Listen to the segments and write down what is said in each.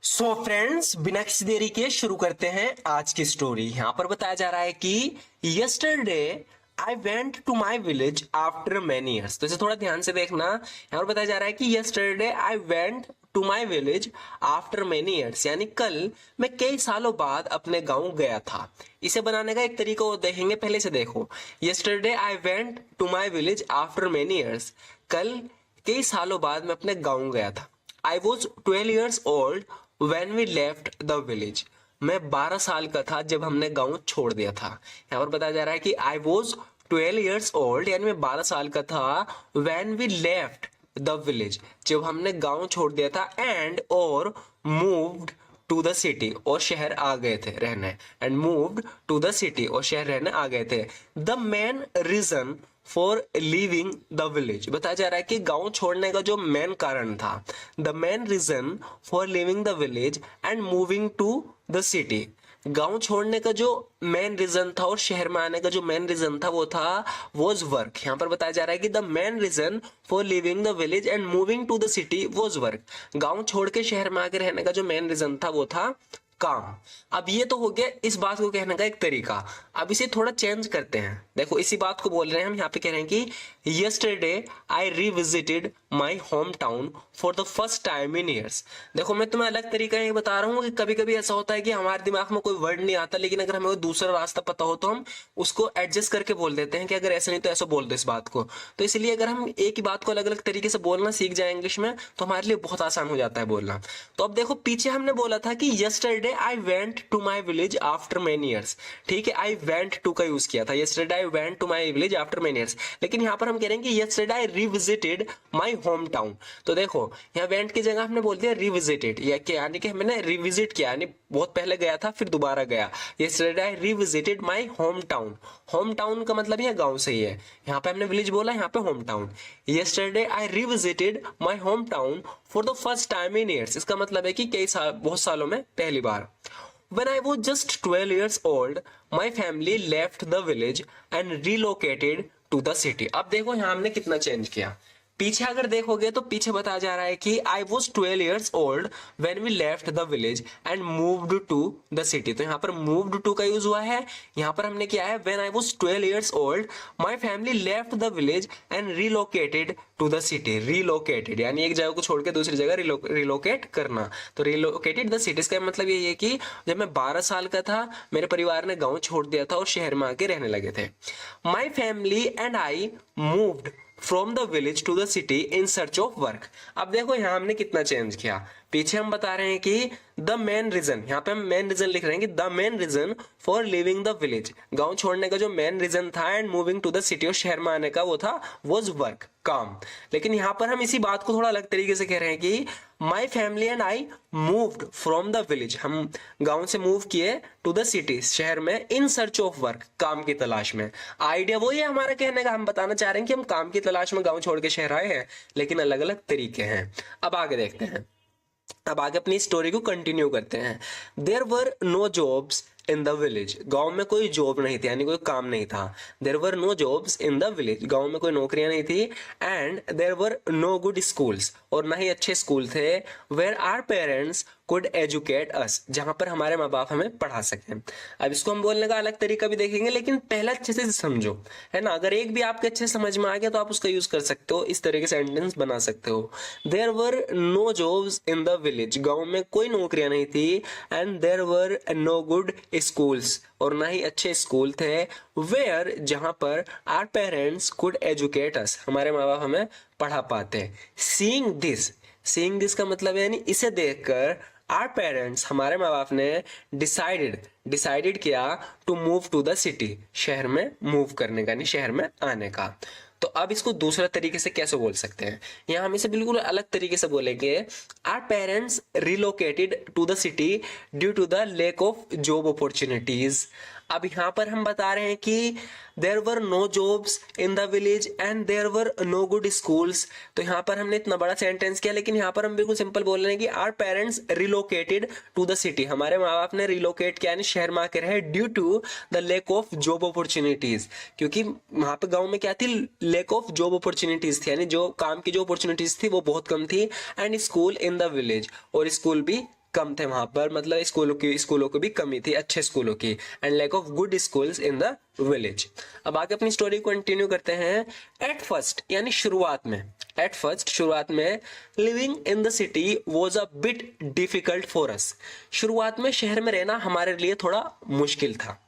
So friends, बिना किसी देरी के शुरू करते हैं आज की स्टोरी। यहाँ पर बताया जा रहा है कि yesterday I went to my village after many years. तो इसे थोड़ा ध्यान से देखना। यहाँ पर बताया जा रहा है कि yesterday I went to my village after many years, यानी कल मैं कई सालों बाद अपने गांव गया था। इसे बनाने का एक तरीका वो देखेंगे। पहले से देखो, yesterday I went to my village after many years, कल कई सालों बाद मैं अपने गांव गया था। I was 12 years old when we left the village. मैं 12 साल का था जब हमने गांव छोड़ दिया था। यहाँ पर बताया जा रहा है कि आई वॉज 12 years old, यानी मैं 12 साल का था when we left the village, जब हमने गांव छोड़ दिया था, एंड और moved टू द सिटी, और शहर आ गए थे रहने, and moved to the city, और शहर रहने आ गए थे। The main reason for living the village, बताया जा रहा है कि गांव छोड़ने का जो मेन कारण था, the main reason for living the village and moving to the city, गांव छोड़ने का जो मेन रीजन था और शहर में आने का जो मेन रीजन था वो था वॉज वर्क। यहाँ पर बताया जा रहा है कि the main reason for living the village and moving to the city was work, गांव छोड़ के शहर में आके रहने का जो मेन रीजन था वो था काम। अब ये तो हो गया इस बात को कहने का एक तरीका। अब इसे थोड़ा चेंज करते हैं। देखो, इसी बात को बोल रहे हैं हम। यहाँ पे कह रहे हैं कि yesterday I revisited my home town for the first time in years. देखो, मैं तुम्हें अलग तरीका ये बता रहा हूँ कि कभी कभी ऐसा होता है कि हमारे दिमाग में कोई वर्ड नहीं आता, लेकिन अगर हमें कोई दूसरा रास्ता पता हो तो हम उसको एडजस्ट करके बोल देते हैं कि अगर ऐसा नहीं तो ऐसा बोल दो इस बात को। तो इसलिए अगर हम एक ही बात को अलग अलग तरीके से बोलना सीख जाए इंग्लिश में तो हमारे लिए बहुत आसान हो जाता है बोलना। तो अब देखो, पीछे हमने बोला था कि yesterday I went to my village after many years. ठीक है, आई वेंट टू का यूज किया था। Yesterday I went to my village after many years, लेकिन यहाँ पर हम कह रहे हैं कि yesterday I revisited my home town. तो देखो, यहाँ वेंट की जगह हमने बोल दिया रिविजिटेड, यानी कि हमने रिविजिट किया, यानी बहुत पहले गया था फिर दोबारा गया। Yesterday I revisited my home town. Home town का मतलब यह गांव से ही है। यहाँ पे हमने विलेज बोला, यहाँ पे home town. Yesterday I revisited my home town for the first time in years, इसका मतलब है कि कई साल, बहुत सालों में पहली बार। When I was just 12 years old, my family left the village and relocated to the city. अब देखो, यहाँ हमने कितना चेंज किया। पीछे अगर देखोगे तो पीछे बताया जा रहा है कि आई was 12 years old when we left the village and moved to the city। तो यहाँ पर moved to का यूज हुआ है। यहाँ पर हमने किया है when I was 12 years old my family left the village and relocated to the city। relocated यानी एक जगह को छोड़ के दूसरी जगह रिलोकेट करना। तो relocated the city, इसका मतलब ये है कि जब मैं 12 साल का था मेरे परिवार ने गाँव छोड़ दिया था और शहर में आके रहने लगे थे। My family and I moved from the village to the city in search of work. अब देखो, यहाँ हमने कितना चेंज किया। पीछे हम बता रहे हैं कि द मेन रीजन, यहाँ पे हम मेन रीजन लिख रहे हैं कि the main reason for living the village, गांव छोड़ने का जो मेन रीजन था, and moving to the city, और शहर में आने का वो था वॉज वर्क, काम। लेकिन यहाँ पर हम इसी बात को थोड़ा अलग तरीके से कह रहे हैं कि my family and I moved from the village, हम गांव से मूव किए टू द सिटी, शहर में, इन सर्च ऑफ वर्क, काम की तलाश में। आइडिया वही है हमारा कहने का। हम बताना चाह रहे हैं कि हम काम की तलाश में गांव छोड़ के शहर आए हैं, लेकिन अलग अलग तरीके हैं। अब आगे देखते हैं। अब आगे अपनी स्टोरी को कंटिन्यू करते हैं। There were no jobs in the village, गांव में कोई जॉब नहीं थी, यानी कोई काम नहीं था। There were no jobs in the village, गांव में कोई नौकरियां नहीं थी। And there were no good schools, और ना ही अच्छे स्कूल थे। Where our parents could educate us, जहां पर हमारे माँ बाप हमें पढ़ा सकें। अब इसको हम बोलने का अलग तरीका भी देखेंगे, लेकिन पहले अच्छे से समझो, है ना। अगर एक भी आपके अच्छे समझ में आ गया तो आप उसका यूज कर सकते हो, इस तरह के सेंटेंस बना सकते हो। There were no jobs in the village, गाँव में कोई नौकरियां नहीं थी। And there were no good schools, और ना ही अच्छे स्कूल थे। वेयर, जहां पर our parents could educate us, हमारे माँ बाप हमें पढ़ा पाते। सीइंग दिस का मतलब है, यानी इसे देखकर, आवर पेरेंट्स, हमारे माँ बाप ने डिसाइडेड किया to move to the city, शहर में मूव करने का, नहीं शहर में आने का। तो अब इसको दूसरा तरीके से कैसे बोल सकते हैं? यहाँ हम इसे बिल्कुल अलग तरीके से बोलेंगे। Our parents relocated to the city due to the lack of job opportunities. अब यहाँ पर हम बता रहे हैं कि there were no jobs in the village and there were no good schools. तो यहाँ पर हमने इतना बड़ा सेंटेंस किया, लेकिन यहाँ पर हम बिल्कुल सिंपल बोल रहे हैं कि our parents relocated to the city, हमारे माँ बाप ने रिलोकेट किया, यानी शहर में आके रहे, due to the lack of job opportunities, क्योंकि वहां पे गाँव में क्या थी, लैक ऑफ जॉब अपॉर्चुनिटीज थी, यानी जो काम की जो अपॉर्चुनिटीज थी वो बहुत कम थी। And school in the village, और स्कूल भी कम थे वहां पर, मतलब स्कूलों की भी कमी थी, अच्छे स्कूलों की, and lack of good schools in the village. अब आगे अपनी स्टोरी कंटिन्यू करते हैं। एट फर्स्ट यानी शुरुआत में, एट फर्स्ट शुरुआत में, living in the city was a bit difficult for us. शुरुआत में शहर में रहना हमारे लिए थोड़ा मुश्किल था।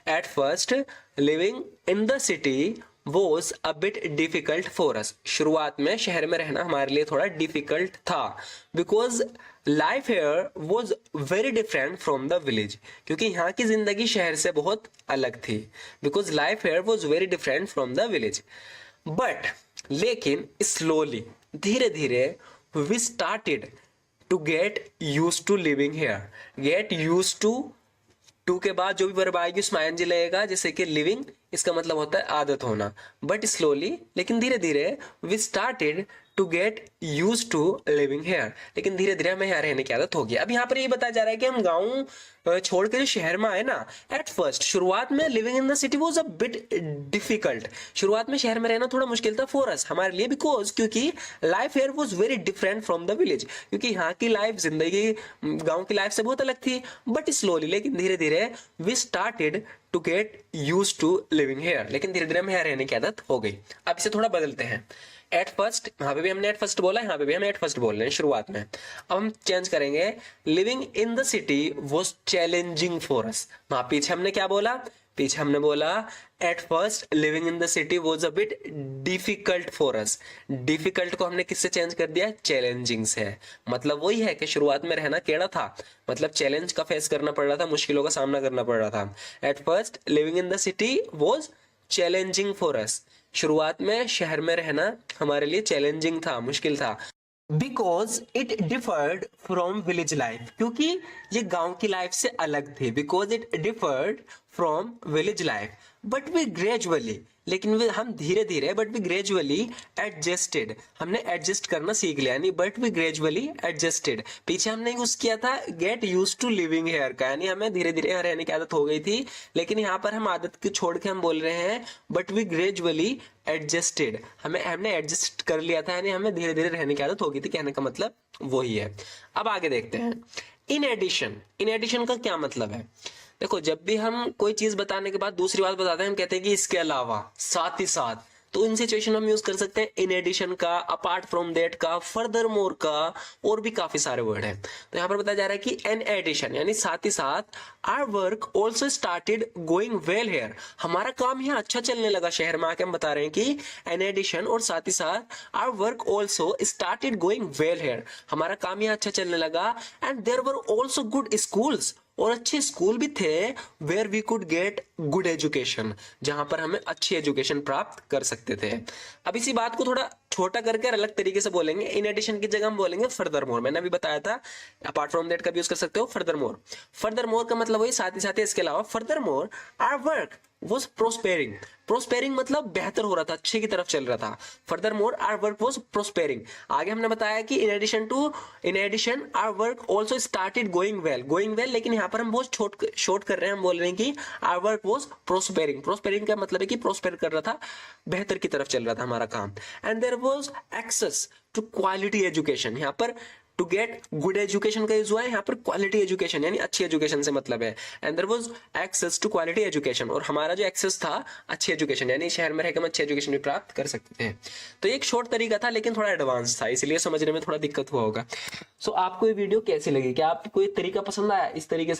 At first living in the city was a bit difficult for us. शुरुआत में शहर में रहना हमारे लिए थोड़ा डिफिकल्ट था, because life here was very different from the village, क्योंकि यहाँ की जिंदगी शहर से बहुत अलग थी। Because life here was very different from the village, but लेकिन स्लोली, धीरे धीरे, we started to get used to living here. Get used to के बाद जो भी वर्ब आएगी उसमें आईएनजी लगेगा, जैसे कि लिविंग, इसका मतलब होता है आदत होना। बट स्लोली, लेकिन धीरे धीरे, we started to get used to living here, लेकिन धीरे धीरे हमें यहाँ रहने की आदत होगी। अब यहाँ पर ये बताया जा रहा है कि हम गाँव छोड़ के जो शहर में आए ना, एट फर्स्ट शुरुआत में, living in the city was a bit difficult. शुरुआत में शहर में रहना थोड़ा मुश्किल था फॉर अस, हमारे लिए, बिकॉज क्योंकि life hair was very different from the village, क्योंकि यहाँ की लाइफ, जिंदगी गाँव की लाइफ से बहुत अलग थी। बट स्लोली, लेकिन धीरे धीरे, we started to get used to living here, लेकिन धीरे धीरे हमें यहाँ रहने की आदत हो गई। अब इसे थोड़ा बदलते हैं। एट फर्स्ट, यहाँ पे भी हमने एट फर्स्ट बोला, यहाँ पे भी हम एट फर्स्ट बोल रहे हैं शुरुआत में। अब हम चेंज करेंगे, living in the city was challenging for us. वहां पीछे हमने क्या बोला? पीछे हमने बोला at first living in the city was a bit difficult for us. Difficult को हमने किससे चेंज कर दिया? चैलेंजिंग से। मतलब वही है कि शुरुआत में रहना केड़ा था, मतलब चैलेंज का फेस करना पड़ रहा था, मुश्किलों का सामना करना पड़ रहा था। At first living in the city was challenging for us. शुरुआत में शहर में रहना हमारे लिए चैलेंजिंग था, मुश्किल था। Because it differed from village life, क्योंकि ये गांव की लाइफ से अलग थे। Because it differed from village life, but we gradually, लेकिन हम धीरे धीरे, बट वी ग्रेजुअली एडजस्टेड, हमने एडजस्ट करना सीख लिया, यानी बट वी ग्रेजुअली एडजस्टेड। पीछे हमने यूज किया था get used to living here का, यानी हमें धीरे धीरे यहाँ रहने की आदत हो गई थी, लेकिन यहाँ पर हम आदत को छोड़ के हम बोल रहे हैं बट वी ग्रेजुअली एडजस्टेड, हमने एडजस्ट कर लिया था, यानी हमें धीरे धीरे रहने की आदत हो गई थी। कहने का मतलब वही है। अब आगे देखते हैं। इन एडिशन, इन एडिशन का क्या मतलब है? देखो, जब भी हम कोई चीज बताने के बाद दूसरी बात बताते हैं, हम कहते हैं कि इसके अलावा, साथ ही साथ, तो इन सिचुएशन हम यूज कर सकते हैं इन एडिशन का, अपार्ट फ्रॉम दैट का, फर्दर मोर का, और भी काफी सारे वर्ड हैं। तो यहाँ पर बताया जा रहा है कि एन एडिशन यानी साथ ही साथ, our work also started going well here, हमारा काम यहाँ अच्छा चलने लगा शहर में आके। हम बता रहे हैं कि एन एडिशन और साथ ही साथ, our work also started going well here, हमारा काम यहाँ अच्छा चलने लगा। And there were also good schools, और अच्छे स्कूल भी थे, where we could get good education, जहां पर हमें अच्छी एजुकेशन प्राप्त कर सकते थे। अब इसी बात को थोड़ा छोटा करके अलग तरीके से बोलेंगे। इन एडिशन की जगह हम बोलेंगे फर्दर मोर। मैंने अभी बताया था अपार्ट फ्रॉम दैट का भी यूज कर सकते हो, फर्दर मोर। फर्दर मोर का मतलब वही साथ ही साथ, इसके अलावा। Further more our work was prospering, prospering मतलब बेहतर हो रहा था, अच्छे की तरफ चल रहा था। Further more our work was prospering. आगे हमने बताया कि in addition our work also started going well, going well, लेकिन यहाँ पर हम बहुत शॉर्ट कर रहे हैं, हम बोल रहे हैं कि आवर वर्क वॉज प्रोस्पेरिंग। प्रोस्पेरिंग का मतलब है कि प्रोस्पेर कर रहा था, बेहतर की तरफ चल रहा था हमारा काम। And there was access to quality education, यहाँ पर टू गेट गुड एजुकेशन का यूज हुआ है, यहाँ पर क्वालिटी एजुकेशन यानी अच्छी एजुकेशन से मतलब है। And there was access to quality education, और हमारा जो एक्सेस था अच्छी एजुकेशन, यानी शहर में रहकर हम अच्छी एजुकेशन भी प्राप्त कर सकते थे। तो एक शॉर्ट तरीका था, लेकिन थोड़ा एडवांस था, इसलिए समझने में थोड़ा दिक्कत हुआ होगा। सो आपको ये वीडियो कैसी लगी? क्या आपको ये तरीका पसंद आया? इस तरीके से